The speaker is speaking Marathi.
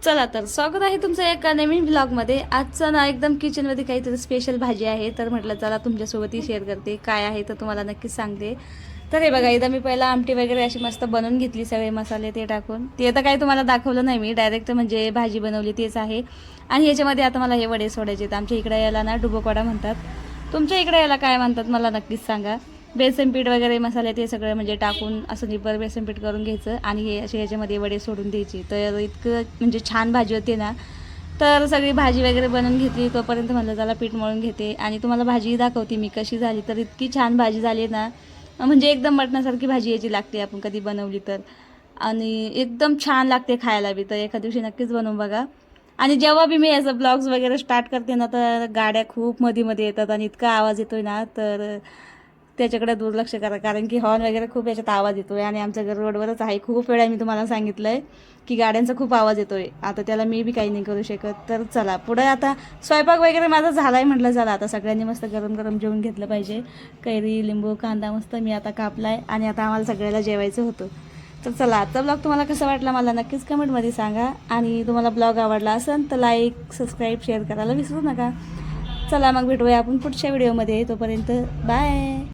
चला तर स्वागत आहे तुमचं एका नवीन ब्लॉगमध्ये। आजचं ना एकदम किचनमध्ये काहीतरी स्पेशल भाजी आहे, तर म्हटलं चला तुमच्यासोबतही शेअर करते काय आहे तर तुम्हाला नक्कीच सांगते। तर हे बघा, इथं मी पहिला आमटी वगैरे अशी मस्त बनवून घेतली, सगळे मसाले ते टाकून। ते तर काही तुम्हाला दाखवलं नाही मी, डायरेक्ट म्हणजे भाजी बनवली तेच आहे। आणि याच्यामध्ये आता मला हे वडे सोडायचे आहेत। आमच्या इकडे याला ना डुबोकवडा म्हणतात, तुमच्या इकडे याला काय म्हणतात मला नक्कीच सांगा। बेसन पीठ वगैरे मसाले ते सगळं म्हणजे टाकून असं निबर बेसन पीठ करून घ्यायचं आणि हे असे याच्यामध्ये वडे सोडून द्यायचे। तर इतकं म्हणजे छान भाजी होते ना। तर सगळी भाजी वगैरे बनवून घेतली, तोपर्यंत म्हटलं त्याला पीठ मळून घेते आणि तुम्हाला भाजी दाखवते मी कशी झाली। तर इतकी छान भाजी झाली ना, म्हणजे एकदम मटणासारखी भाजी याची लागते आपण कधी बनवली तर, आणि एकदम छान लागते खायला बी। तर एका दिवशी नक्कीच बनवून बघा। आणि जेव्हा बी मी असं ब्लॉग्स वगैरे स्टार्ट करते ना, तर गाड्या खूप मध्ये येतात आणि इतका आवाज येतोय ना, तर त्याच्याकडे दुर्लक्ष करा, कारण की हॉर्न वगैरे खूप याच्यात आवाज येतोय आणि आमचं घर रोडवरच आहे। खूप वेळा मी तुम्हाला सांगितलंय की गाड्यांचा खूप आवाज येतोय, आता त्याला मी बी काही नाही करू शकत। तर चला पुढे आता स्वयंपाक वगैरे माझा झालाय, म्हटलं चला आता सगळ्यांनी मस्त गरम गरम जेवून घेतलं पाहिजे। कैरी लिंबू कांदा मस्त मी आता कापलाय आणि आता आम्हाला सगळ्याला जेवायचं होतं। तर चला, आजचा ब्लॉग तुम्हाला कसा वाटला मला नक्कीच कमेंटमध्ये सांगा, आणि तुम्हाला ब्लॉग आवडला असेल तर लाईक सबस्क्राईब शेअर करायला विसरू नका। चला मग भेटूया आपण पुढच्या व्हिडिओमध्ये, तोपर्यंत बाय।